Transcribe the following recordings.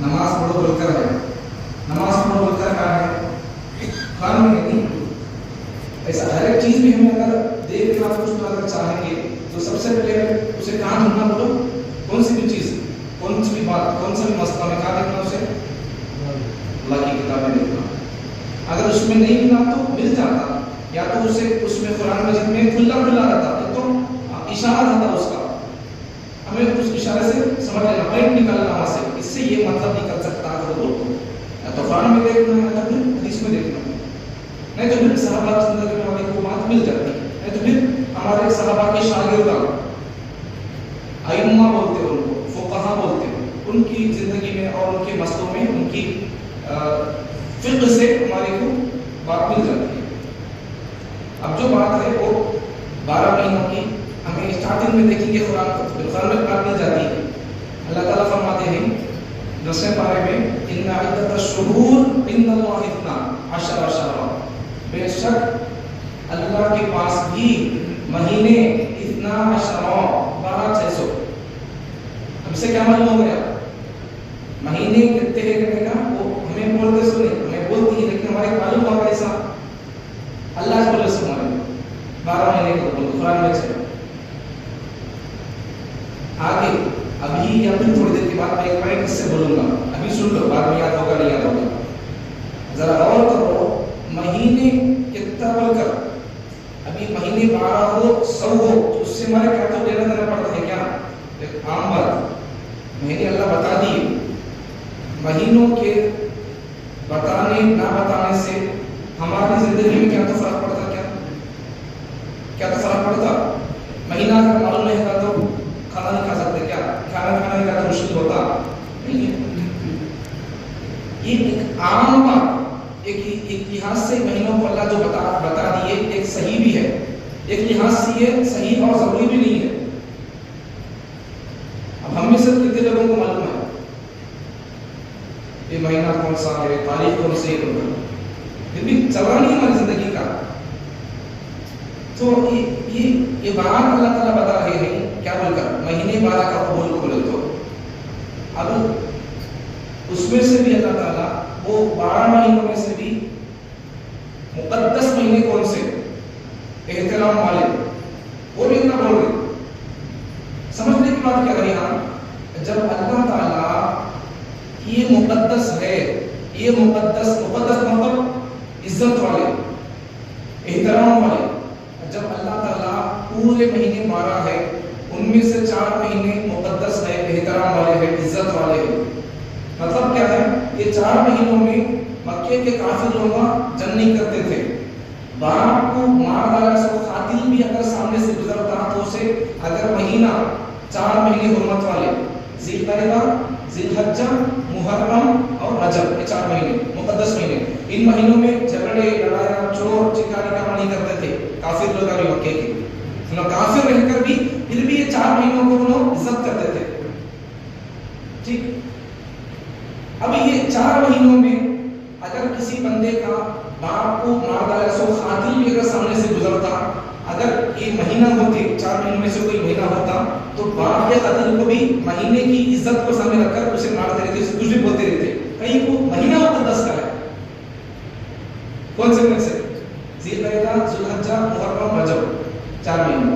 نماز پڑھو بول کر ہے، نماز پڑھو بول کر کہا ہے قرآن میں نہیں. ایسا ہر ایک چیز بھی ہمیں اگر دیکھنا پوچھنا اگر چاہیں گے تو سب سے پہلے اسے کہاں ڈھونڈنا بولو، کون سی بھی چیز، کون سی بھی بات، کون سا بھی مسئلہ میں کہاں دیکھنا اسے؟ اللہ کی کتاب میں دیکھنا. اگر اس میں نہیں ملا تو مل جاتا، یا تو اسے اس میں قرآن مجید میں کھلا کھلا رہتا ہے تو اشارہ رہتا اس کا، ہمیں اس اشارے سے سمجھ لینا، پوائنٹ نکالنا وہاں سے، اس سے یہ مطلب نکل سکتا ہے اگر بول تو قرآن میں دیکھنا ہے یا پھر حدیث میں دیکھنا ہے. نہیں تو پھر صحابہ کی زندگی میں ہماری کو بات مل جاتی ہے. نہیں تو پھر ہمارے صحابہ کے شاگردان ائمہ بولتے ہیں ان کو، فقہا بولتے ہیں، ان کی زندگی میں اور ان کے مسئلوں میں ان کی فقہ سے ہمارے کو بات مل جاتی ہے. اب جو بات ہے وہ 12 مہینوں کی ہمیں اسٹارٹنگ میں دیکھیں گے قرآن میں بات مل جاتی ہے. اللہ تعالیٰ فرماتے ہیں 10ویں پارے میں ان عدت الشہور عند اللہ 12 شہرا، بے شک اللہ کے پاس بھی مہینے 12 600. ہم سے کیا معلوم ہو گیا مہینے کتنے ہیں کہنے کا؟ وہ ہمیں بولتے سنے، ہمیں بولتی ہے لیکن ہمارے معلوم ہوا کیسا؟ اللہ کے بولے سے ہمارے 12 مہینے کو بولتے قرآن میں سے. آگے ابھی یا پھر تھوڑی دیر کے بعد میں ایک پوائنٹ اس سے بولوں گا، ابھی سن لو، بعد میں یاد ہوگا نہیں یاد ہوگا. ذرا غور کرو مہینے کتنا بول کر، ابھی مہینے 12 ہو 100 ہو تو اس سے ہمارے کیا تو لینا دینا پڑتا ہے کیا؟ ایک عام بات مہینے اللہ بتا دیے، مہینوں کے بتانے نہ بتانے سے ہماری زندگی میں کیا تو فرق پڑتا؟ کیا تو فرق پڑتا؟ مہینہ اگر معلوم نہیں ہوتا تو کھانا نہیں کھا سکتے، کیا کھانا نہیں کھاتا مشکل ہوتا نہیں ہے. یہ ایک عام بات، ایک لحاظ سے مہینوں کو اللہ جو بتا دیے ایک صحیح بھی ہے، ایک لحاظ سے یہ صحیح اور ضروری بھی نہیں ہے. اب ہم میں سے کتنے لوگوں کو معلوم ہے یہ مہینہ کون سا ہے، تاریخ کون سی ہے، پھر بھی چل رہا نہیں ہماری زندگی کا. تو یہ بات اللہ تعالیٰ بتا رہے ہیں کیا بول کر مہینے 12 کا بول کو بولے. تو اب اس میں سے بھی اللہ تعالیٰ وہ 12 مہینوں میں سے بھی مقدس مہینے کون سے احترام والے وہ بھی اتنا بول رہے. سمجھنے کی بات کیا ہے یہاں، جب اللہ تعالیٰ یہ مقدس ہے، یہ مقدس مطلب عزت والے، احترام والے، جب اللہ تعالیٰ پورے مہینے 12 ہے ان میں سے 4 مہینے مقدس ہے، احترام والے ہیں، عزت والے ہیں. مطلب کیا ہے؟ یہ 4 مہینوں میں مکے کے کافر لوگ جنگ نہیں کرتے تھے. باپ کو مار ڈالا سو قاتل بھی اگر سامنے سے گزرتا تو اسے اگر مہینہ 4 مہینے حرمت والے ذی القعدہ، ذی الحجہ، محرم اور رجب، یہ 4 مہینے مقدس مہینے. ان مہینوں میں جھگڑے، لڑائیاں، چور چکاری کا نہیں کرتے تھے کافر لوگ ابھی مکے کے. کافر رہ کر بھی پھر بھی یہ 4 مہینوں کو وہ لوگ عزت کرتے تھے. ٹھیک. اب یہ 4 مہینوں میں اگر کسی بندے کا باپ کو مار ڈالا سو قاتل بھی اگر سامنے سے گزرتا، اگر یہ مہینہ ہوتے 4 مہینوں میں سے کوئی مہینہ ہوتا تو باپ یا قاتل کو بھی مہینے کی عزت کو سامنے رکھ کر اسے مارتے رہتے، اسے کچھ بھی بولتے رہتے. کہیں وہ مہینہ مقدس کا ہے. کون سے میں سے؟ ذی القعدہ، ذی الحجہ، محرم، رجب، 4 مہینے.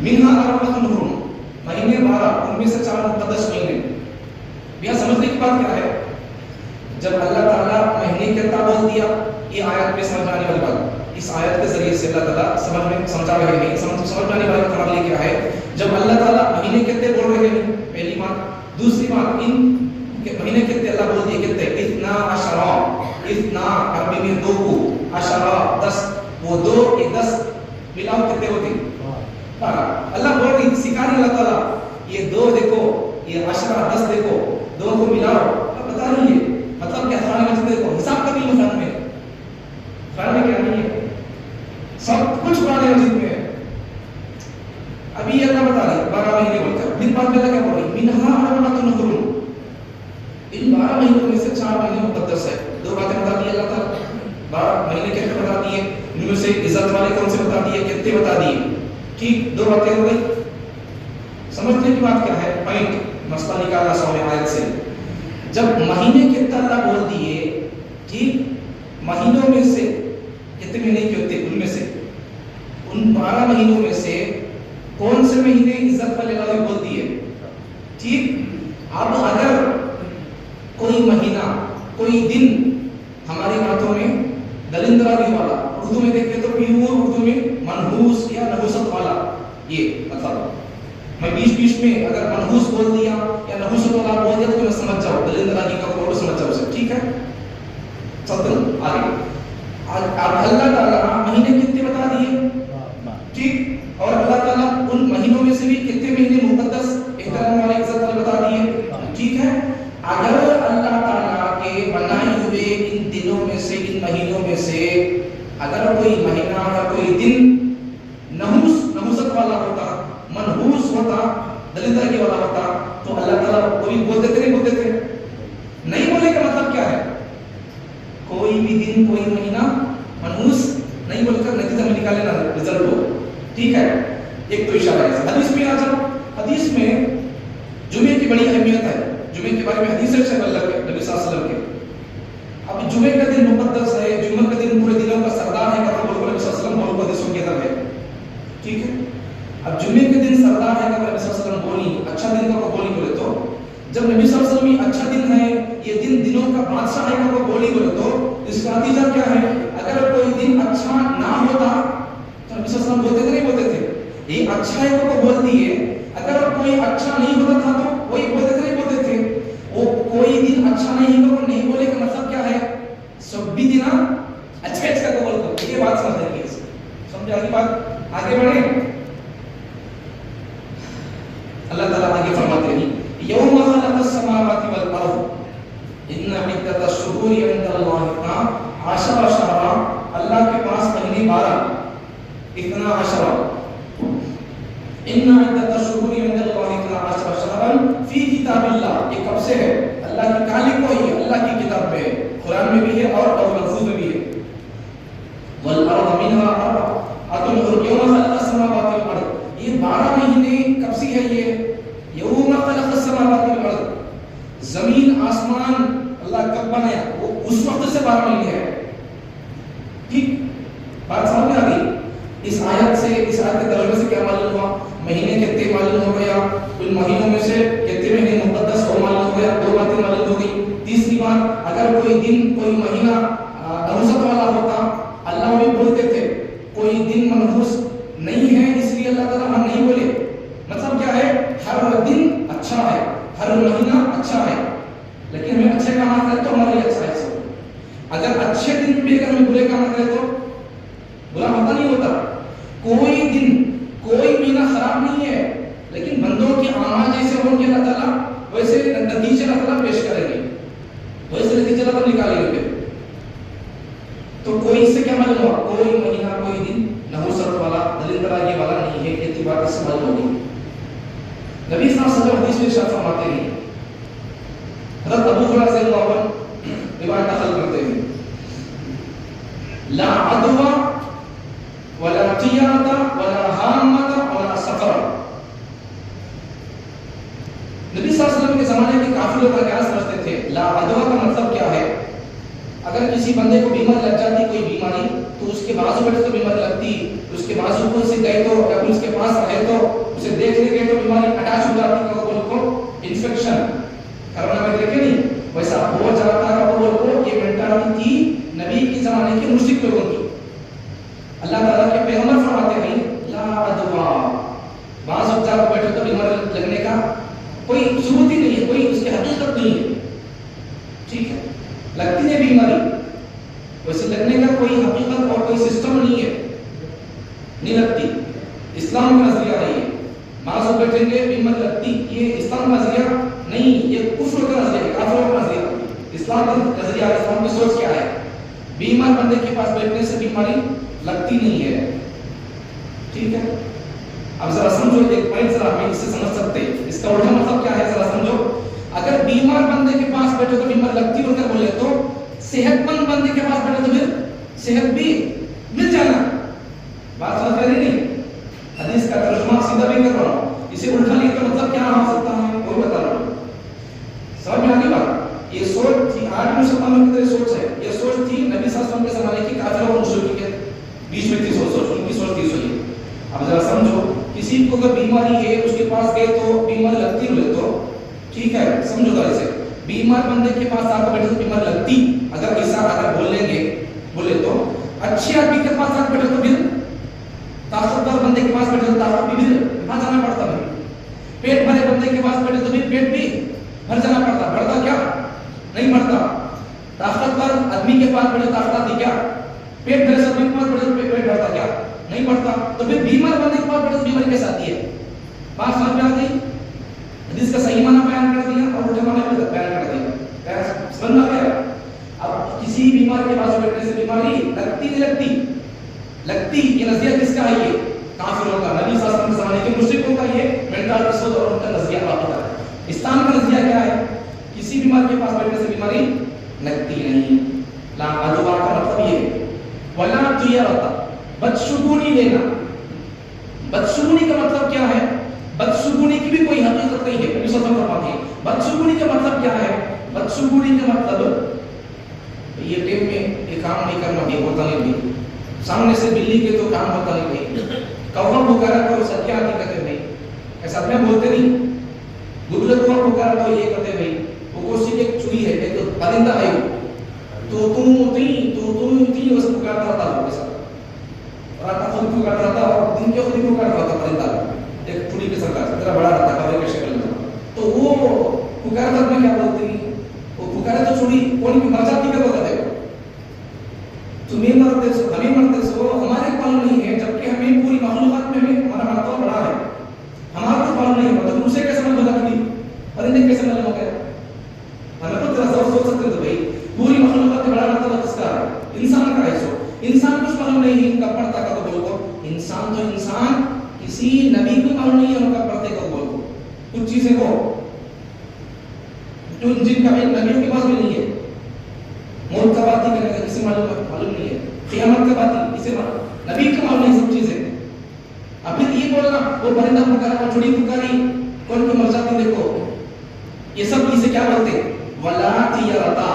منہا اربعۃ حرم، مہینے 12 ان میں سے 4 مقدس مہینے. یہاں سمجھنے کی بات کیا ہے؟ جب اللہ تعالیٰ مہینے کتنا بول دیا، یہ آیت میں سمجھ آنے والی بات، اس آیت کے ذریعے سے اللہ تعالیٰ سمجھا رہے ہیں، سمجھ آنے والی بات ہمارے لیے کیا ہے؟ جب اللہ تعالیٰ مہینے کتنے بول رہے ہیں، پہلی بات. دوسری بات، ان مہینے کتنے اللہ بول دیے کتنے؟ 12 عربی میں 2 کو، 10، وہ 2 یہ 10 ملاؤ کتنے ہوتے ہیں؟ 12. اللہ بول رہی سکھا رہی اللہ تعالیٰ یہ 2 دیکھو، یہ 10 دیکھو، 2 کو ملاؤ. اب بتا رہی ہے مطلب کیا؟ قرآن میں دیکھو حساب کر لو. قرآن میں کیا نہیں ہے، سب کچھ قرآن مجید میں ہے. ابھی یہ اللہ بتا رہی 12 مہینے بول کر، پھر بعد میں اللہ کیا بول رہی؟ منہا اربعۃ حرم، ان 12 مہینوں میں سے 4 مہینے مقدس ہے. 2 باتیں بتا دی اللہ تعالیٰ. 12 مہینے کتنے بتا دیے، ان میں سے عزت والے کون سے بتا دیے، کتنے بتا دیے. ٹھیک، 2 باتیں ہو گئی. سمجھنے کی بات کیا ہے؟ پوائنٹ مسئلہ نکالنا سامنے آیت سے. جب مہینے کتنا اللہ بول دیے، ٹھیک، مہینوں میں سے کتنے مہینے کے ہوتے، ان میں سے ان 12 مہینوں میں سے کون سے مہینے عزت والے والے بول دیے، ٹھیک۔ اب اگر کوئی مہینہ، کوئی دن ہماری باتوں میں دلندراری والا، اردو میں دیکھیں تو پیور اردو میں منحوس یا نحوست والا، یہ مطلب میں بیچ میں اگر منحوس بول دیا یا نحوست والا بول دیا تو میں سمجھ جاؤ دلندراری کا کوڈ سمجھ جاؤ اسے، ٹھیک ہے۔ چلتے آگے، اب اللہ تعالیٰ مہینے کتنے بتا دیے، ٹھیک، اور اللہ تعالیٰ ان مہینوں میں سے بھی کتنے مہینے مقدس احترام والے عزت والے بتا دیے، ٹھیک ہے۔ اگر اللہ تعالیٰ کے بنائے ہوئے ان دنوں میں سے، ان مہینوں میں سے اگر کوئی مہینہ یا کوئی دن نحوست والا ہوتا، منحوس ہوتا، دلندرگی والا ہوتا تو اللہ تعالیٰ کوئی بولتے تھے نہیں، بولتے تھے نہیں، بولنے کا مطلب کیا ہے، کوئی بھی دن کوئی مہینہ منحوس نہیں بول کر نتیجہ میں نکالے نا رزلٹ ہو، ٹھیک ہے۔ ایک تو اشارہ ہے، حدیث میں آ جاؤ، حدیث میں جمعے کی بڑی اہمیت ہے، جمعے کے بارے میں حدیث ہے اللہ کے نبی صلی اللہ علیہ وسلم کے۔ اب جمعے کا دن مقدس ہے، جمعہ کا دن پورے دنوں کا سردار ہے، کہ نبی صلی اللہ علیہ وسلم بول حدیثوں کے اندر ہے، ٹھیک ہے۔ اب جمعے کے دن سردار ہے، کہ نبی صلی اللہ علیہ وسلم بولی اچھا دن کا بولی بولے تو جب نبی صلی اللہ علیہ وسلم اچھا دن ہے، یہ دن دنوں کا بادشاہ ہے کہ بولی بولے تو اس کا نتیجہ کیا ہے، اگر کوئی دن اچھا نہ ہوتا تو نبی صلی اللہ علیہ وسلم بولتے تھے نہیں، بولتے تھے یہ اچھا ہے تو بول دیے، اگر کوئی اچھا نہیں ہوتا تھا تو وہی بولتے تھے نہیں، بولتے تھے۔ وہ کوئی دن اچھا نہیں ہو نہیں بولے کا مطلب کیا ہے، سب بھی دن اچھا کا قبول کرو، یہ بات سمجھ لیں گے، سمجھ آگے بات، آگے بڑھیں۔ اللہ تعالیٰ آگے فرماتے ہیں یوم خلق السماوات والارض ان عدت الشہور عند اللہ 12 شہرا، اللہ کے پاس مہینے 12، 12 ان عدت الشہور عند اللہ 12 شہرا فی کتاب اللہ، یہ کب سے ہے، اللہ کی کالی کو ہی، اللہ کی کتاب میں ہے، قرآن میں بھی ہے اور محفوظ میں بھی ہے۔ والارض منها اربعۃ یوم خلق السماوات والارض، یہ 12 مہینے کب سے ہے، یہ یوم خلق السماوات والارض، زمین آسمان اللہ کب بنایا، وہ اس وقت سے 12 مہینے ہے، ٹھیک، بات سمجھ میں آ گئی۔ اس آیت سے، اس آیت کے ترجمے سے کیا معلوم ہوا، مہینے کتنے معلوم ہو گیا، ان مہینوں میں سے کتنے مہینے مقدس اور معلوم ہو گیا، 2 باتیں معلوم ہو گئی۔ تیسری بات، اگر کوئی دن کوئی مہینہ نحوست والا ہوتا، اللہ بھی بولتے تھے کوئی دن منحوس نہیں ہے اس لیے اللہ تعالیٰ ہم نہیں بولے، مطلب کیا ہے، ہر دن اچھا ہے، ہر مہینہ اچھا ہے، لیکن ہمیں اچھے کام کرے تو ہمارے لیے اچھا ہے سب۔ اگر اچھے دن بھی اگر ہمیں برے کام کرے تو برا ہوتا نہیں ہوتا۔ کوئی دن کوئی مہینہ خراب نہیں ہے، لیکن بندوں کے اعمال جیسے ہوں گے اللہ تعالیٰ ویسے نتیجے اللہ تعالیٰ پیش کریں گے، ویسے نتیجے اللہ تعالیٰ نکالیں گے۔ تو کوئی اس سے کیا معلوم ہوا، کوئی مہینہ کوئی دن نحوست والا، دلندرگی والا نہیں ہے، یہ بات اس سے معلوم ہوگی۔ نبی صلی اللہ علیہ وسلم حدیث میں ارشاد فرماتے ہیں، حضرت ابو ہریرہ رضی اللہ عنہ روایت نقل کرتے ہیں، لا عدوى ولا طیرۃ ولا حامۃ ولا سفر۔ نبی صلی اللہ علیہ وسلم کے زمانے کے کافی لوگ کیا سمجھتے تھے، لا عدوى کا مطلب کیا ہے، اگر کسی بندے کو بیماری لگ جاتی کوئی بیماری تو اس کے بازو پر تو بیماری لگتی، اس کے بازو کو سے گئے تو یا اس کے پاس رہے تو اسے دیکھنے گئے تو بیماری اٹیچ ہو جاتی کو انفیکشن، کرونا میں دیکھے نہیں ویسا ہو جاتا کا کو، یہ مینٹالٹی تھی نبی کے زمانے کے مشرک لوگوں کی۔ اللہ تعالیٰ کے پیغمبر فرماتے ہیں لا عدوى، بعض وقت جا کر بیٹھے تو بیماری لگنے کا کوئی ثبوت ہی نہیں ہے، کوئی اس کی حقیقت نہیں ہے، ٹھیک ہے، لگتی ہے بیماری ویسے لگنے کا کوئی حقیقت اور کوئی سسٹم نہیں ہے، نہیں لگتی، اسلام کا نظریہ ہے یہ، بعض وقت بیٹھیں گے بیماری لگتی، یہ اسلام کا نظریہ نہیں، یہ کفر کا نظریہ ہے، کافروں کا نظریہ۔ اسلام کا نظریہ، اسلام کی سوچ کیا ہے، بیمار بندے کے پاس بیٹھنے سے بیماری لگتی نہیں ہے، ٹھیک ہے۔ اب ذرا سمجھو ایک پوائنٹ، ذرا ہم اس سے سمجھ سکتے ہیں اس کا الٹا مطلب کیا ہے، ذرا سمجھو۔ اگر بیمار بندے کے پاس بیٹھے تو بیمار لگتی ہو کر بولے تو صحت مند بندے کے پاس بیٹھے تو پھر صحت بھی مل جانا، بات سمجھ رہے نہیں، حدیث کا ترجمہ سیدھا بھی کر رہا ہوں، اسے الٹا لیا تو مطلب کیا ہو سکتا ہے وہ بتا رہا ہوں، سمجھ میں آ گئی بات۔ یہ سوچ تھی آج مسلمانوں کی طرح سوچ ہے. یہ سوچ تھی نبی صلی اللہ علیہ وسلم کے زمانے کی کافر اور مشرکین کے بیچ میں تھی سوچ. ان کی سوچ تھی سوئی. اب ذرا سمجھو, کسی کو اگر بیماری ہے اس کے پاس گئے تو بیماری لگتی بولے تو ٹھیک ہے, سمجھو ذرا اسے. بیمار بندے کے پاس آ کر بیٹھے تو بیماری لگتی, اگر ایسا اگر بول لیں گے بولے تو. اچھے آدمی کے پاس آ کر بیٹھے تو پھر طاقتور بندے کے پاس بیٹھے تو طاقت بھی کہاں جانا پڑتا ہے. پیٹ بھرے بندے کے پاس بیٹھے تو بھی پیٹ بھی بھر جانا پڑتا. بڑھتا کیا نہیں بڑھتا. طاقتور آدمی کے پاس بیٹھے طاقت آتی کیا. پیٹ بھرے آدمی کے پاس بیٹھے تو پیٹ بڑھتا کیا نہیں بڑھتا. تو پھر بیمار بندے کے پاس بیٹھے تو بیماری کیسے آتی ہے. بات سمجھ میں آ گئی. حدیث کا صحیح معنی بیان کر دیا اور الٹا معنی بیان کر دیا. سمجھ میں آ گیا. اب کسی بیمار کے پاس بیٹھنے سے بیماری لگتی نہیں لگتی. لگتی. یہ نظریہ کس کا ہے. یہ کافروں کا, نبی صلی اللہ علیہ وسلم کے زمانے کے مشرکوں کا. یہ مینٹل سوچ اور ان کا نظریہ باقی ہے. اسلام کا نظریہ کیا ہے. کسی بیمار کے پاس بیٹھنے سے بیماری لگتی نہیں. لا ادوا کا مطلب یہ ہے ولا طیرتا, بدشگونی لینا. بدشگونی کا مطلب کیا ہے. بدشگونی کی بھی کوئی حقیقت نہیں ہے. نبی صلی اللہ علیہ وسلم فرماتے ہیں بدشگونی کا مطلب کیا ہے. بدشگونی کا مطلب یہ ٹیم میں یہ کام نہیں کرنا بھی ہوتا نہیں بھی. سامنے سے بلی کے تو کام ہوتا نہیں بھائی. کوا پکارا تو سچا نہیں کرتے بھائی. ایسا اپنے بولتے نہیں. گدلے کو پکارا تو یہ کرتے بھائی. وہ کوسی کے چوئی ہے ایک پرندہ ہے تو تم اس پکارتا رہتا ہے. ایسا رات کو پکارتا رہتا اور دن کے خود پکارتا رہتا پرندہ. ایک چوڑی کے سرکار ذرا بڑا رہتا ہے کبے کے شکل میں. تو وہ پکارتا میں کیا بولتے ہیں. وہ پکارے تو چوڑی کون کی مر جاتی کیا بولتا ہے. تمہیں مرتے سو ہمیں مرتے سو ہمارے پال نہیں ہے. جبکہ ہمیں پوری مخلوقات میں ہمارا مرتبہ بڑا ہے. ہمارا تو پال نہیں ہے. تو اسے کیسے مت بتا دی پرندے کیسے معلوم ہو گیا. ہمیں تو ذرا سوچ سکتے تو بھائی پوری مخلوقات میں بڑا مرتبہ کس کا ہے. انسان کا ہے. سو انسان کچھ معلوم نہیں ہے ان کا پڑھتا کا تو بولو. انسان تو انسان کسی نبی کو معلوم نہیں ہے ان کا پڑھتے کا بولو. کچھ چیزیں کو جن کا نبیوں کے پاس بھی نہیں ہے. موت کا بات ہی کرنے کا کسی معلوم نہیں ہے. قیامت کا بات ہی کسی نبی کو معلوم نہیں. سب چیزیں اب پھر یہ بولنا وہ پرندہ پکارا وہ چڑی پکاری کون کی مر جاتی دیکھو. یہ سب اسے کیا بولتے ولا طیرتا.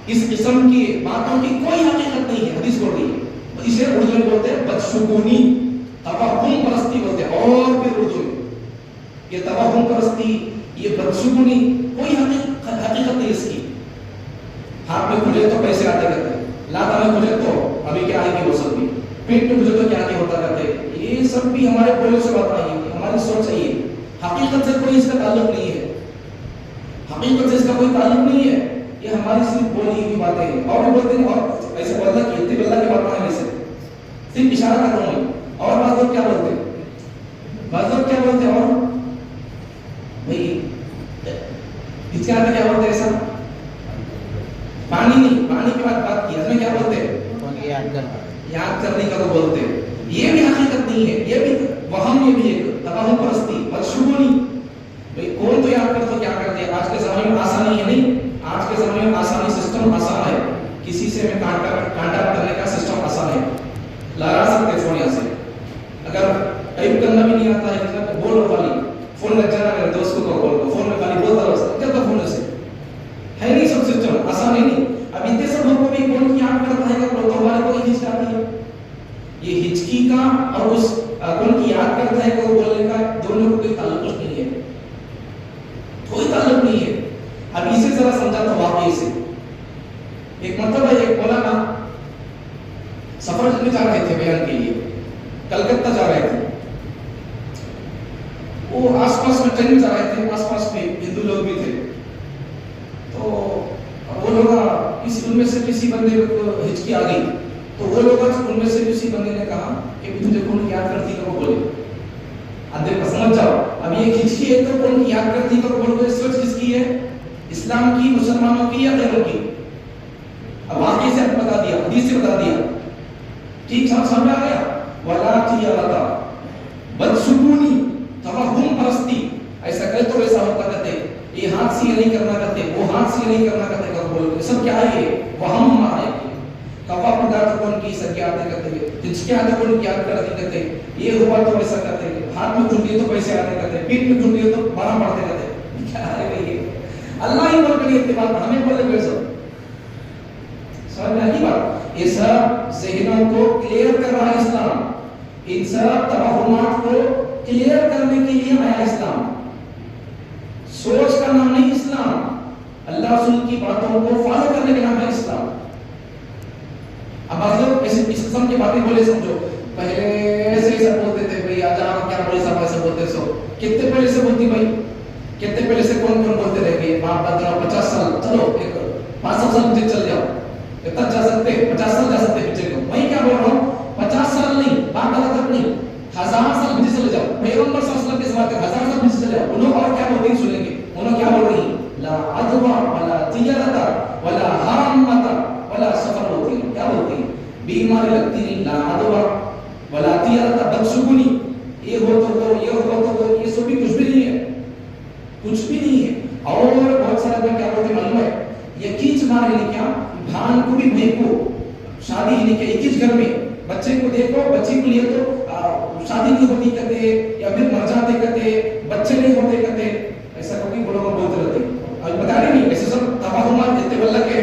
اس قسم کی باتوں کی کوئی حقیقت نہیں ہے. حدیث بول رہی ہے. اسے اردو میں بولتے ہیں بدشگونی, توہم پرستی بولتے ہیں. اور پھر اردو میں یہ توہم پرستی, یہ بدشگونی کوئی حقیقت نہیں اس کی. ہاتھ میں کھلے تو پیسے آتے کرتے, لاتا میں کھلے تو ابھی کیا آئے گی وہ سب بھی, پیٹ میں کھلے تو کیا نہیں ہوتا کرتے. یہ سب بھی ہمارے بولوں سے بات آئی ہے. ہماری سوچ ہے. یہ حقیقت سے کوئی اس کا تعلق نہیں ہے. حقیقت سے اس کا کوئی تعلق نہیں ہے. یہ ہماری صرف بولی ہوئی باتیں ہیں. اور بھی بولتے ہیں اور ایسے اللہ کی اتنی اللہ کی بات نہیں. صرف اشارہ کر رہا ہوں. اور بعض لوگ کیا بولتے ہیں, بعض لوگ کیا بولتے ہیں اور بھائی اس کے آتے کیا بولتے ہیں. ایسا پانی نہیں, پانی کی بات کی. اس میں کیا بولتے ہیں یاد کرنے کا تو بولتے ہیں. یہ بھی حقیقت نہیں ہے. یہ بھی وہم, یہ بھی ایک توہم پرستی بدشگونی. بھائی کون تو یاد کرتا کیا کرتے ہیں. آج کے زمانے میں آسانی ہے نہیں. آج کے زمانے میں آسانی سسٹم آسان ہے. کسی سے میں کانٹیکٹ کرنے کا سسٹم آسان ہے. لگا سکتے فون یہاں سے. اگر ٹائپ کرنا بھی نہیں آتا ہے بولو خالی فون لگ جانا. میرے دوست کو بول فون میں خالی بولتا رہو کیا فون سے ہے نہیں. سب سسٹم آسان ہے نہیں. اب اتنے سب لوگوں کو بھی کون یاد کرتا ہے کہ ہمارے کو ہچک آتی ہے. یہ ہچکی کا اور اس کون کی یاد کرتا ہے کہ وہ بولنے کا دونوں کو کوئی تعلق نہیں ہے. کوئی تعلق نہیں ہے. اب اسے ذرا سمجھا تو واقعی سے ایک مطلب ہے. ایک مولانا سفر میں جا رہے تھے بیان کے لیے, کلکتہ جا رہے تھے. وہ آس پاس میں ٹرین میں جا رہے تھے. آس پاس میں ہندو لوگ بھی تھے. تو وہ لوگ ان میں سے کسی بندے کو ہچکی آ گئی. تو وہ لوگ ان میں سے کسی بندے نے کہا کہ تجھے کون یاد کرتی ہے وہ بولے. اب دیکھو سمجھ جاؤ. اب یہ ہچکی ہے تو کون یاد کرتی ہے وہ بولے. سوچ کس کی ہے, اسلام کی, مسلمانوں کی یا غیروں کی. اب واقعی سے بتا دیا, حدیث سے بتا دیا. ٹھیک سمجھ میں آ گیا. ولا طیرتا بدشگونی توہم پرستی. ایسا کرے تو ایسا ہوتا کرتے. یہ ہاتھ سے یہ نہیں کرنا کرتے, وہ ہاتھ سے یہ نہیں کرنا کرتے. بولتے سب کیا ہے یہ وہم ہمارا ہے. کفا پدار کون کی سر کیا آتے کرتے ہیں. ہچکیاں آتے کون کی یاد کرتے کرتے. یہ ہوا تو ایسا کرتے. ہاتھ میں چھوٹی تو پیسے آتے کرتے. پیٹ میں چھوٹی تو بارہ پڑھتے کرتے. کیا ہے یہ. اللہ ہی پر کریے اتفاق، ہمیں پر لگے سب سمجھ میں آئی بات؟ یہ سب ذہنوں کو کلیئر کر رہا ہے اسلام، ان سب توہمات کو کلیئر کرنے کے لیے آیا اسلام۔ سوچ کا نام نہیں اسلام، اللہ رسول کی باتوں کو فالو کرنے کا نام ہے اسلام۔ اب آپ لوگ اس قسم کی باتیں بولے سمجھو، پہلے ایسے ہی سب بولتے تھے بھائی آج آپ کیا بولے صاحب ایسے بولتے سو، کتنے پہلے سے بولتی بھائی، کتنے پہلے سے کون کون بولتے رہے گے باپ دادا 50 سال، چلو 500 سال پیچھے چل جاؤ، اتنا جا سکتے 50 سال جا سکتے پیچھے کو، میں کیا بول رہا ہوں 50 سال نہیں، باپ دادا تک نہیں، 1000 سال پیچھے چلے جاؤ، پیغمبر صلی اللہ علیہ وسلم کے زمانے تک 1000 سال پیچھے چلے جاؤ، انہوں اور کیا بولتے ہیں سنیں گے، انہوں کیا بول رہی ہیں لا عدوى ولا تجارة ولا حامة ولا سفر ہوتی ہیں، کیا بولتی ہیں بیماری لگتی نہیں، لا عدوى ولا تجارة بدسکونی، یہ ہو تو وہ، یہ ہو تو وہ، یہ سب بھی کچھ بھی نہیں ہے، کچھ بھی نہیں ہے۔ اور بہت سارے لوگ کیا بولتے ہیں معلوم ہے، یہ کیچ مار ہے کیا بھان کو بھی بھینکو، شادی نہیں کہ ایک ہی گھر میں بچے کو دیکھو، بچی کو لیے تو شادی نہیں ہوتی کہتے، یا پھر مر جاتے کہتے، بچے نہیں ہوتے کہتے، ایسا کوئی بڑوں کو بولتے رہتے، اب بتا رہے نہیں ایسے سب توہمات دیتے واللہ کے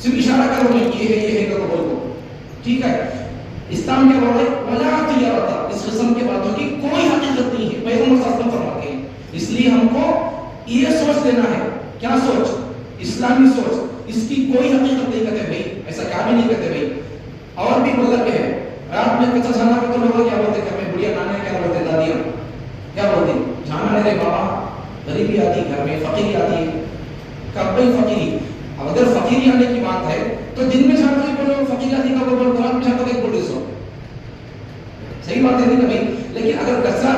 صرف اشارہ کرو نہیں یہ ہے کرو بول دو، ٹھیک ہے۔ اسلام کیا بول رہا ہے ولا تجارت، اس قسم کے باتوں کی کوئی حقیقت نہیں ہے، پیغمبر صلی اللہ علیہ وسلم فرماتے ہیں، اس لیے ہم کو یہ سوچ دینا ہے، کیا سوچ؟ اسلامی سوچ، اس کی کوئی حقیقت نہیں کہتے بھائی، ایسا کیا بھی نہیں کہتے بھائی۔ اور بھی مطلب ہے رات میں کچا جانا کا تو لوگ کیا بولتے ہیں، میں بڑھیا نانے کیا بولتے دادیاں کیا بولتے جانا میرے بابا، غریبی آتی گھر میں، فقیری آتی ہے، کب کوئی فقیری، اب اگر فقیری آنے کی بات ہے تو دن میں جھاڑ کے بولو، فقیری آتی کا بولو، رات میں جھاڑ کے بولو، سو صحیح بات ہے نہیں بھائی۔ لیکن اگر کچرا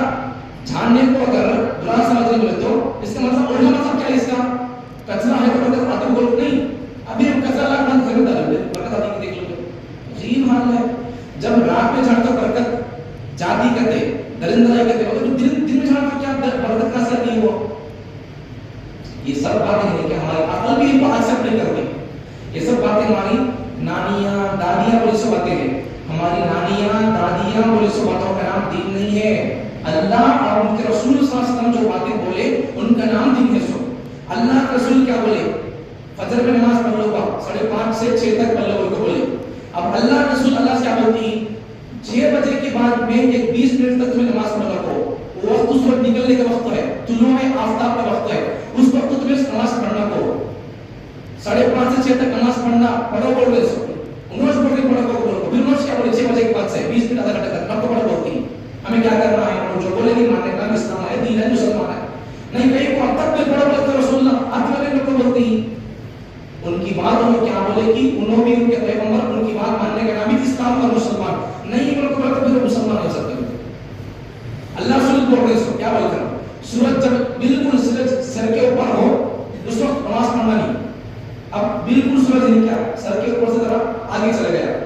جھاڑنے کو اگر برا سمجھنے بولے تو اس کا مطلب الٹا مطلب کیا ہے اس کا، کچرا ہے تو اگر آتے بولو نہیں، ابھی ہم کچرا لا کر گھر میں ڈالیں گے، برکت آتی کی دیکھ لو، عجیب حال ہے۔ جب رات میں جھاڑ تو برکت جاتی کہتے، درندرائی کہتے، مگر دن میں جھاڑ تو کیا برکت کا اثر نہیں ہوا۔ یہ سب باتیں ہیں کہ ہماری عقل بھی ان کو ایکسپٹ نہیں کرتی، یہ سب باتیں ہماری نانیاں دادیاں بولی سو باتیں ہیں، ہماری نانیاں دادیاں بولی سو باتوں کا نام دین نہیں ہے، اللہ اور ان کے رسول صلی اللہ علیہ وسلم جو باتیں بولے ان کا نام دین ہے۔ سو اللہ کے رسول کیا بولے، فجر میں نماز پڑھ لو، 5:30 سے 6 تک پڑھ لو، ان کو بولے۔ اب اللہ کے رسول اللہ سے کیا بولتی ہیں 6 بجے کے بعد میں ایک 20 منٹ تک تمہیں نماز پڑھنا کو، وہ وقت اس وقت نکلنے کا وقت ہے، طلوع آفتاب کا وقت ہے، اس وقت تمہیں نماز پڑھنا کو، 5:30 سے 6 تک نماز پڑھنا پڑھو بول رہے سو، انہوں سے پڑھ کے پڑھو کو بولو، پھر انہوں سے کیا بولے 6 بجے کے بعد سے 20 منٹ آدھا گھنٹہ تک نہ پڑھو بولتی ہیں۔ ہمیں کیا کرنا ہے، انہوں جو بولے نہیں ماننے کا، اسلام ہے، دین ہے، مسلمان ہے، نہیں کہیں کو اب تک بھی پڑھو بولتے رسول اللہ آج والے لوگ کو بولتی ہیں، ان کی بات انہوں کیا بولے کہ انہوں بھی ان کے پیغمبر ان کی بات ماننے کا نام ہی اسلام اور مسلمان نہیں، ان کو بولتے پھر مسلمان ہو سکتے ہیں۔ اللہ رسول بول رہے سو کیا بول کر سورج جب بالکل سر کے اوپر ہو اس وقت نماز پڑھنا نہیں، اب بالکل سورج نہیں کیا سر کے اوپر سے ذرا آگے چلے گیا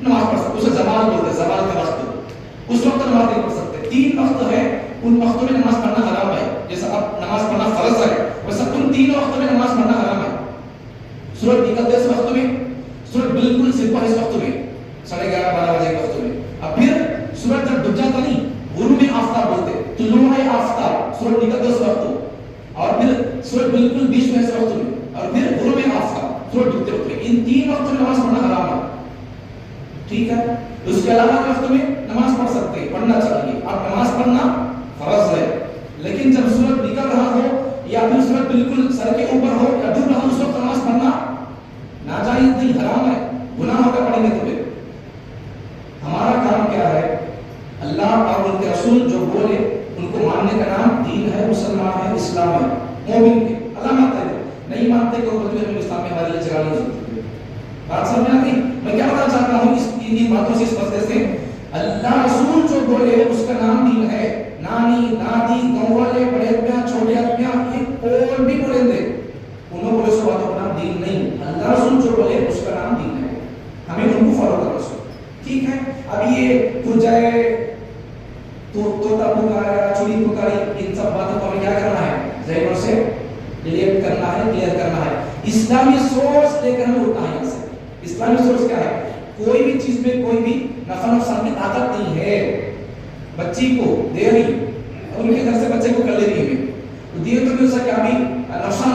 نماز پڑھ سکتے، اسے زوال بولتے ہیں، زوال کا وقت اس وقت نماز نہیں پڑھ سکتے۔ 3 وقت ہے، ان وقتوں میں نماز پڑھنا حرام ہے، جیسا اب نماز پڑھنا فرض ہے ویسا ان 3 وقتوں میں نماز پڑھنا حرام ہے۔ سورج نکلتے اس وقت میں، سورج بالکل صرف اس وقت میں 11:30 بجے کے وقت میں، اب پھر سورج جب ڈوب جاتا نہیں غروب آفتاب بولتے، طلوع آفتاب سورج نکلتے اس وقت، اور پھر سورج بالکل بیچ میں اس وقت میں، اور پھر غروب آفتاب سورج ڈوبتے وقت میں، ان 3 وقتوں میں نماز پڑھنا حرام ہے، ٹھیک ہے۔ اس کے علاوہ کے وقت میں نماز پڑھ سکتے ہیں، پڑھنا چاہیے، اب نماز پڑھنا فرض ہے، لیکن جب سورج نکل رہا ہو یا پھر سورج بالکل سر کے اوپر ہو یا ڈوب رہا ہو اس وقت نماز پڑھنا ناجائز نہیں، حرام ہے، گناہ ہوگا پڑھیں گے تمہیں۔ ہمارا کام کیا ہے، اللہ اور ان کے رسول جو بولے ان کو ماننے کا نام دین ہے، مسلمان ہے، اسلام ہے، مومن ہے، اللہ مانتا ہے، نہیں مانتے کہ وہ بدوی اسلام میں ہمارے لیے جگہ نہیں سکتے۔ بات سمجھ آتی؟ میں کیا بتانا چاہتا ہوں ان باتوں سے، اس مسئلے سے اللہ رسول جو بولے اس کا نام دین ہے، نانی دادی گاؤں والے بڑے آدمیاں چھوٹے آدمیاں یہ اور بھی بولیں گے، انہوں بولے سو باتوں کا نام دین نہیں، اللہ رسول جو بولے اس کا نام دین ہے، ہمیں ان کو فالو کرنا سو، ٹھیک ہے۔ اب یہ تو جائے توتا پکارا چوری پکاری ان سب باتوں کو ہمیں کیا کرنا ہے، ذہنوں سے ڈیلیٹ کرنا ہے، کلیئر کرنا ہے، اسلامی سوچ لے کر ہمیں اٹھنا ہے یہاں سے۔ اسلامی سوچ کیا ہے، کوئی بھی چیز میں کوئی بھی نفع نقصان کی طاقت نہیں ہے، بچی کو دے رہی ان کے گھر سے بچے کو کر لے رہی ہے، تو دیے تو بھی اس کا کیا بھی نقصان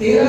13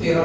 13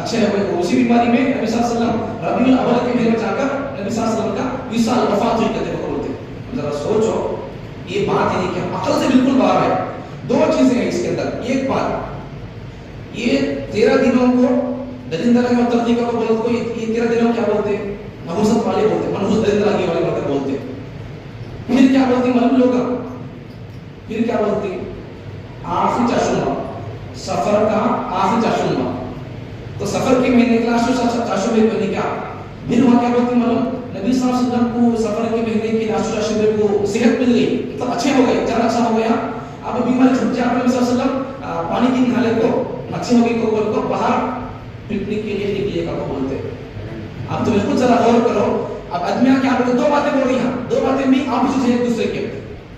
اچھے ہو گئے. اسی بیماری میں نبی صلی اللہ علیہ وسلم ربیع الاول کے مہینے میں جا کر نبی صلی اللہ علیہ وسلم کا وصال وفات ہوئی کہتے ہیں بولتے. ذرا سوچو یہ بات ہے کہ عقل سے بالکل باہر ہے. دو چیزیں ہیں اس کے اندر. ایک بات یہ 13 دنوں کو درندگی اور ترقیقہ کو بولتے کو یہ 13 دنوں کیا بولتے ہیں؟ نحوست والے بولتے ہیں, منحوس درندگی والے بولتے ہیں. پھر کیا بولتے ہیں معلوم لوگا؟ پھر کیا بولتے ہیں؟ آخری چاشمہ, سفر کا آخری چاشمہ. تو سفر کے مہینے کا چاشمے کو کیا پھر وہاں کیا بولتے ہیں معلوم؟ نبی صلی اللہ علیہ وسلم کو سفر کے مہینے کے چاشمے کو صحت مل گئی, مطلب اچھے ہو گئے, جان اچھا ہو گیا. اب بیماری چھٹ جائے. نبی صلی اللہ علیہ وسلم پانی کی نہالے کو اچھے ہو گئی کو باہر پکنک کے لیے نکلیے کا بولتے ہیں. اب تم خود ذرا غور کرو. اب آدمیاں کیا بولتے؟ دو باتیں بول رہی ہیں, دو باتیں بھی آپ سے ایک دوسرے کے.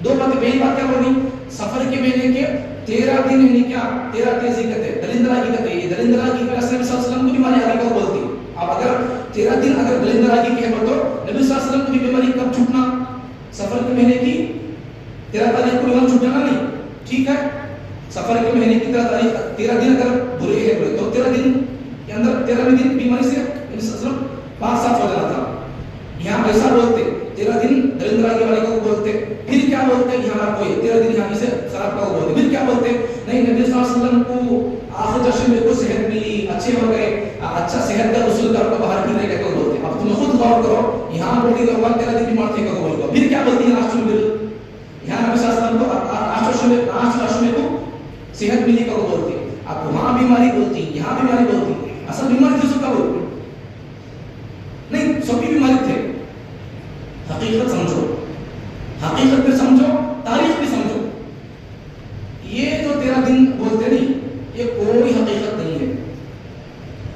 دو باتیں. پہلی بات کیا بول رہی؟ سفر کے مہینے کے 13 دن یعنی کیا 13 تیزی کہتے ہیں, دلندراگی کہتے ہیں. یہ دلندراگی میں رسول صلی اللہ علیہ وسلم کو بیماری آگے کو بولتی. اب اگر 13 دن اگر دلندراگی کی ہے تو نبی صلی اللہ علیہ وسلم کو بھی بیماری کب چھوٹنا؟ سفر کے مہینے کی 13 تاریخ کو بیماری چھوٹ جانا نہیں, ٹھیک ہے. سفر کے مہینے کی 13 تاریخ 13 دن اگر برے ہے تو 13 دن کے اندر 13ویں دن بیماری سے نبی صلی اللہ علیہ وسلم 5-7 ہو جانا تھا. یہاں ایسا بولتے 13 دن درندراگی والے کو بولتے. پھر کیا بولتے یہاں کوئی 13 دن یہاں سے خراب کا بولتے. پھر کیا بولتے نہیں نبی صلی اللہ علیہ وسلم کو آخر چشمے کو صحت ملی, اچھے ہو گئے, اچھا صحت کا رسول کر کو باہر پھرنے کا بولتے. اب تم خود غور کرو یہاں بولتی تو 13 دن بیمار تھے کا بولتے. پھر کیا بولتی ہے لاسٹ میں یہاں نبی صلی اللہ علیہ وسلم کو آخر چشمے کو صحت ملی کا بولتی. اب وہاں بیماری بولتی, یہاں بیماری بولتی. اصل بیماری کس کا بولتی نہیں, سب کی بیماری تھے. حقیقت سمجھو, حقیقت بھی سمجھو, تاریخ بھی سمجھو. یہ جو 13 دن بولتے نہیں یہ کوئی حقیقت نہیں ہے.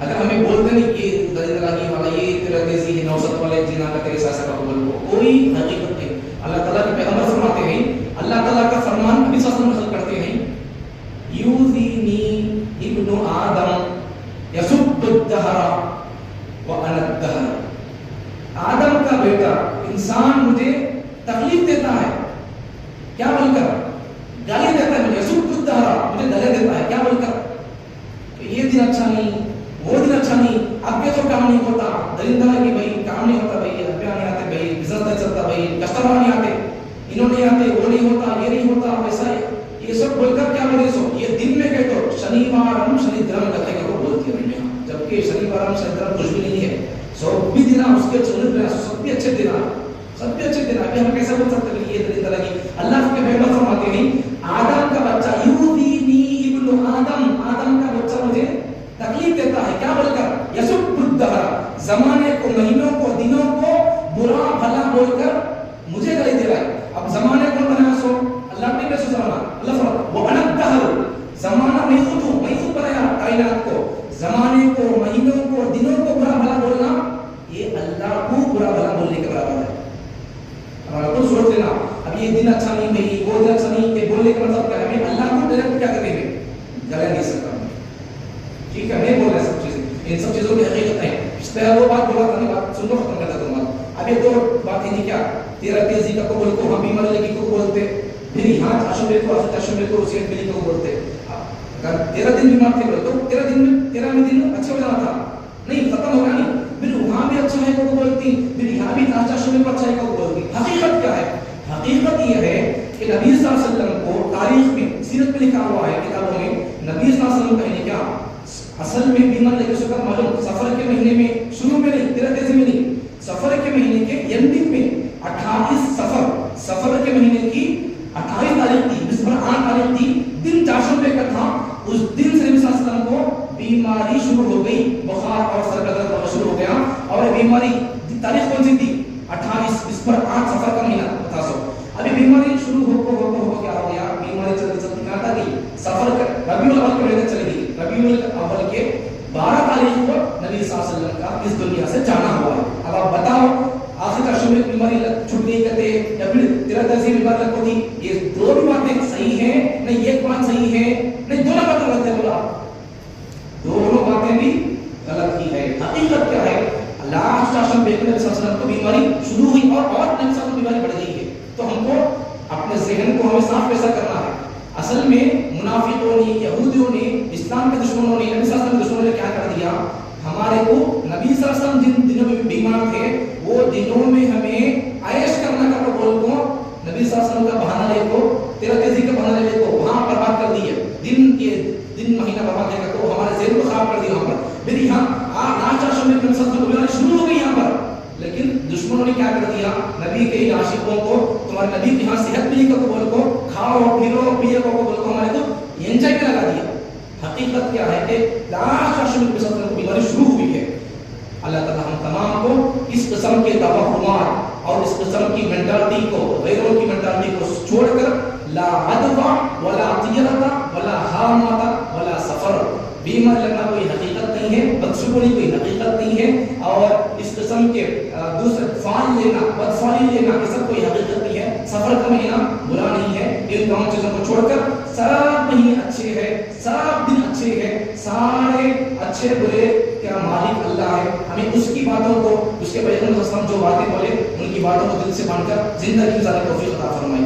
اگر ہمیں بولتے نہیں کہ درندگی والا یہ 13 تیزی ہے, نوست والے جنا کا ایسا ایسا کا کوئی حقیقت نہیں. اللہ تعالیٰ کے پیغمبر فرماتے ہیں, اللہ تعالیٰ کا فرمان نبی صلی اللہ علیہ وسلم نقل کرتے ہیں, یوزینی ابن آدم یسب الدہر وانا الدہر. آدم کا بیٹا انسان مجھے تکلیف دیتا ہے, کیا بول کر گالی دیتا ہے, مجھے یسب الدہر مجھے گالے دیتا ہے, کیا بول کر کہ یہ دن اچھا نہیں, وہ دن اچھا نہیں, اب کے تو کام نہیں ہوتا, درندہ کی بھائی کام نہیں ہوتا, بھائی روپیہ نہیں آتے, بھائی بزنس نہیں چلتا, بھائی کسٹمر نہیں آتے, انہوں نہیں آتے, وہ نہیں ہوتا, یہ نہیں ہوتا, ویسا ہے. یہ سب بول کر کیا بولے سو یہ دن میں کہتے ہو شنیوار شنی درم کہتے ہیں بولتی ہے, جبکہ شنیوار شنی درم کچھ بھی نہیں ہے. سب بھی دن اس کے سب بھی اچھے دن, سب بھی اچھے دن. ابھی ہم کیسے بول سکتے ہیں یہ درندگی؟ اللہ کے پیغمبر فرماتے ہیں آدم کا بچہ یوزینی ابن آدم, آدم کا بچہ مجھے تکلیف دیتا ہے, کیا بول کر یسب الدہر, زمانے کو, مہینوں کو, دنوں کو برا بھلا بول کر مجھے گالی دے رہا ہے. اب زمانے کون بنایا سو اللہ نے کیسے زمانہ؟ اللہ فرماتا وہ انا الدہر, زمانہ میں خود ہوں, میں خود بنایا کائنات کو. زمانے کو, مہینوں کو, دنوں کو برا بھلا بولنا یہ اللہ کو برا بھلا بولنے کے برابر ہے. ہمارا خود سوچ لینا, اب یہ دن اچھا نہیں بھائی, وہ دن اچھا نہیں, کہ بولنے کا مطلب کیا ہے؟ ہمیں اللہ کو ڈائریکٹ کیا کریں گے؟ گلے نہیں سکتا, ٹھیک ہے, نہیں بول رہے سب چیزیں, ان سب چیزوں کی حقیقت ہے. اس پہ وہ بات بولا تھا, بات سن لو, ختم کرتا دوں بات. اب یہ دو بات ہی نہیں کیا 13 تیزی کا کو بول کو ہم بیماری لگی کو بولتے, پھر یہاں چاشمے کو چاشمے کو صحت ملی کو بولتے. اگر 13 دن بیمار تھے تو 13 دن میں 13ویں دن اچھا ہو جانا تھا, نہیں ختم ہو گیا نہیں, پھر وہاں بھی اچھا ہے کو بولتی, پھر یہاں بھی چاشمے کو اچھا ہے کو بولتی. حقیقت کیا ہے؟ حقیقت یہ ہے کہ نبی صلی اللہ علیہ وسلم کو تاریخ میں, سیرت میں لکھا ہوا ہے کتابوں میں, نبی صلی اللہ علیہ وسلم کہنے کیا اصل میں بیمار لگے سو کا معلوم سفر کے مہینے میں, شروع میں نہیں, 13 تیزی میں نہیں, سفر کے مہینے کے اینڈنگ میں 28 سفر, سفر کے مہینے کی 28 تاریخ تھی, جس پر 8 تاریخ تھی, دن چاشمے کا تھا. اس دن سے نبی صلی اللہ علیہ وسلم کو بیماری شروع ہو گئی, بخار اور سر کا درد شروع ہو گیا. اور بیماری تاریخ کون سی تھی؟ 28, اس پر 8 سفر کا مہینہ تھا. سو ابھی بیماری شروع ہو کیا ہو گیا, بیماری چلتی چلتی کہاں تک گئی؟ سفر کا ربیع الاول کے مہینے چلی گئی. ربیع الاول کے 12 تاریخ کو نبی صلی اللہ علیہ وسلم کا اس دنیا سے جانا ہوا ہے. اب آپ بتاؤ آخر کا شروع میں بیماری چھوٹ گئی کہتے یا پھر 13 تیزی بیماری لگ ہوتی, یہ دو بھی باتیں صحیح ہیں نہیں, ایک بات صحیح ہے نہیں, دونوں باتیں غلط ہے. بولا دونوں باتیں بھی غلط ہی ہے. حقیقت کیا ہے؟ اللہ شاشم بیٹھنے نبی صلی اللہ علیہ وسلم کو بیماری شروع ہوئی اور نبی صلی اللہ علیہ وسلم بیماری بڑھ گئی ہے. تو ہم کو اپنے ذہن کو ہمیں صاف کیسا کرنا ہے؟ اصل میں منافقوں نے، یہودیوں نے، اسلام کے دشمنوں نے، نبی صلی اللہ علیہ وسلم کے دشمنوں نے کیا کر دیا؟ ہمارے کو نبی صلی اللہ علیہ وسلم جن دنوں میں بیمار تھے وہ دنوں میں ہمیں عیش کرنا کا بول کو نبی صلی اللہ علیہ وسلم کا بہانہ لے کو، تیرا تیزی کا بہانہ لے کو وہاں برباد کر دیے، دن مہینہ برباد کر کے ہمارے ذہن کو خراب کر دیا وہاں پر. پھر یہاں ناچ میں نبی صلی اللہ علیہ وسلم شروع ہو گئی یہاں پر. لیکن دشمنوں نے کیا کر دیا؟ نبی کے عاشقوں کو، تمہارے نبی کے یہاں صحت بھی کو بول کو، کھاؤ پھرو پیو کو بول کو ہمارے کو انجوائے میں لگا دیا. حقیقت کیا ہے کہ نبی صلی اللہ علیہ وسلم کو بیماری شروع ہوئی ہے. اللہ تعالیٰ ہم تمام کو اس قسم کے توہمات اور اس قسم کی مینٹالٹی کو، غیروں کی مینٹالٹی کو چھوڑ کر لا عدوى ولا طیرۃ ولا حامۃ ولا سفر، بیمار لگنا کوئی حقیقت نہیں ہے، بدشگونی کوئی حقیقت نہیں ہے، اور اس قسم کے دوسرے فان لینا، بدفانی لینا یہ سب کوئی حقیقت نہیں ہے. سفر کا مہینہ برا نہیں ہے. ان تمام چیزوں کو چھوڑ کر سب مہینے اچھے ہیں، سب دن اچھے ہیں، سارے اچھے برے کیا مالک اللہ ہے. ہمیں اس کی باتوں کو، اس کے پیغمبر صلی اللہ علیہ وسلم جو باتیں بولے ان کی باتوں کو دل سے مان کر زندگی گزارنے کی توفیق عطا فرمائے.